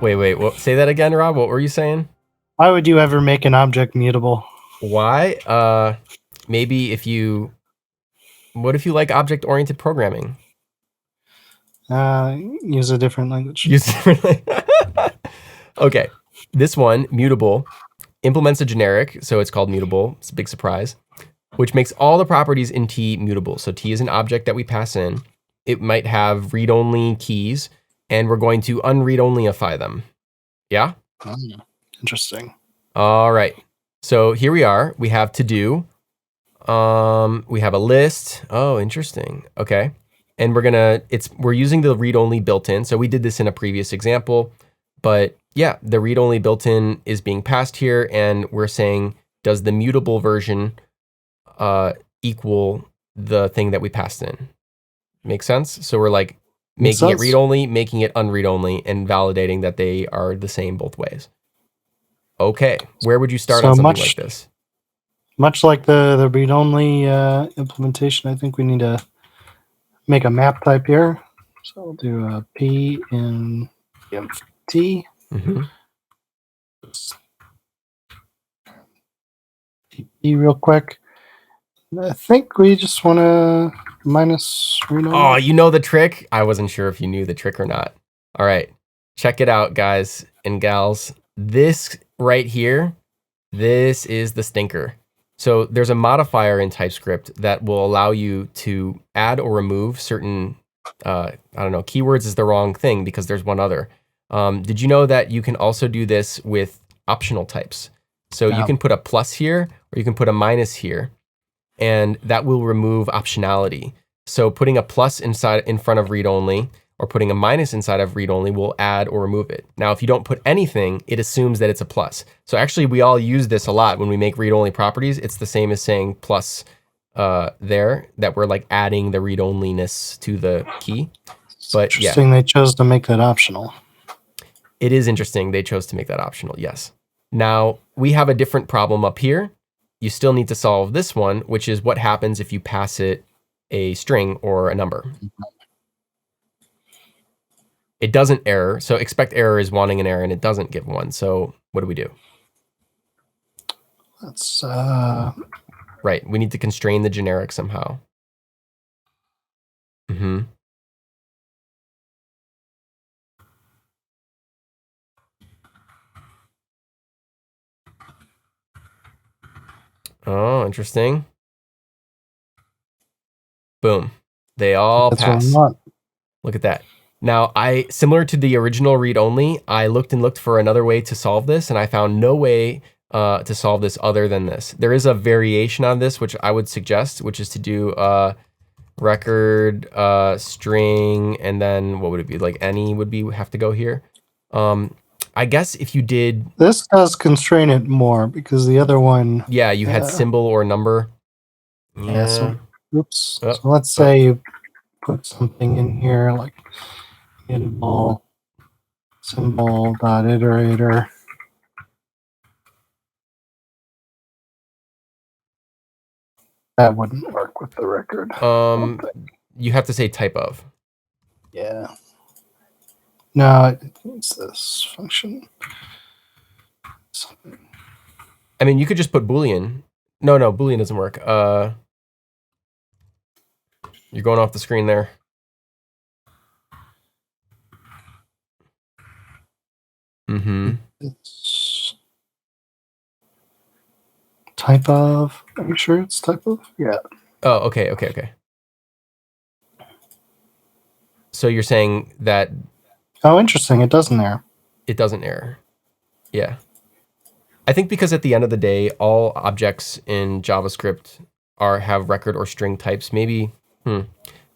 Wait. Say that again, Rob. What were you saying? Why would you ever make an object mutable? Why? Maybe what if you like object-oriented programming? Use a different language. Okay, this one, Mutable, implements a generic, so it's called Mutable. It's a big surprise, which makes all the properties in T mutable. So T is an object that we pass in. It might have read-only keys, and we're going to unread-onlyify them. Yeah? Interesting. All right. So here we are. We have to do. We have a list. Oh, interesting. Okay. And we're using the read-only built-in. So we did this in a previous example, but yeah, the read-only built-in is being passed here, and we're saying, does the mutable version equal the thing that we passed in? Make sense? So we're like making it read-only, making it unread-only, and validating that they are the same both ways. Okay, where would you start on something like this? Much like the read-only implementation, I think we need to make a map type here. So we'll do a P in T. Mm-hmm. P real quick. I think we just want to minus read-only. Oh, you know the trick? I wasn't sure if you knew the trick or not. All right, check it out, guys and gals. This right here, this is the stinker. So there's a modifier in TypeScript that will allow you to add or remove certain, I don't know, keywords is the wrong thing because there's one other. Did you know that you can also do this with optional types? So you can put a plus here, or you can put a minus here, and that will remove optionality. So putting a plus in front of read-only, or putting a minus inside of read-only will add or remove it. Now, if you don't put anything, it assumes that it's a plus. So actually, we all use this a lot when we make read-only properties. It's the same as saying plus there, that we're like adding the read-onlyness to the key. But interesting, they chose to make that optional. It is interesting they chose to make that optional, yes. Now, we have a different problem up here. You still need to solve this one, which is what happens if you pass it a string or a number. It doesn't error, so expect error is wanting an error, and it doesn't give one. So what do we do? That's right. We need to constrain the generic somehow. Mm-hmm. Oh, interesting. Boom. They all pass. Look at that. Now, similar to the original read-only, I looked and looked for another way to solve this, and I found no way to solve this other than this. There is a variation on this, which I would suggest, which is to do record string, and then what would it be? Like any would have to go here. I guess if you did... This does constrain it more, because the other one... Yeah, you had symbol or number. Yeah, so, oops. So let's say you put something in here, like mutable symbol dot iterator. That wouldn't work with the record. You have to say type of. Yeah. No, it's this function. Something. I mean, you could just put Boolean. No, Boolean doesn't work. You're going off the screen there. Mm-hmm. It's type of. Are you sure it's type of? Yeah. Oh, okay. So you're saying that... Oh, interesting. It doesn't error. It doesn't error. Yeah. I think because at the end of the day, all objects in JavaScript have record or string types. Maybe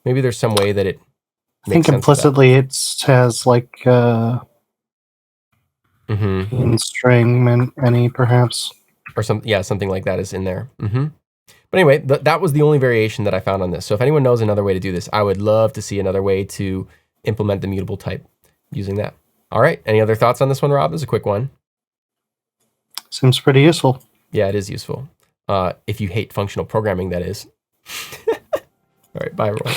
there's some way that it makes sense. I think implicitly it has like in string any perhaps. Or something like that is in there. Mm-hmm. But anyway, that was the only variation that I found on this. So if anyone knows another way to do this, I would love to see another way to implement the mutable type using that. All right. Any other thoughts on this one, Rob? This is a quick one. Seems pretty useful. Yeah, it is useful. If you hate functional programming, that is. All right. Bye, everyone.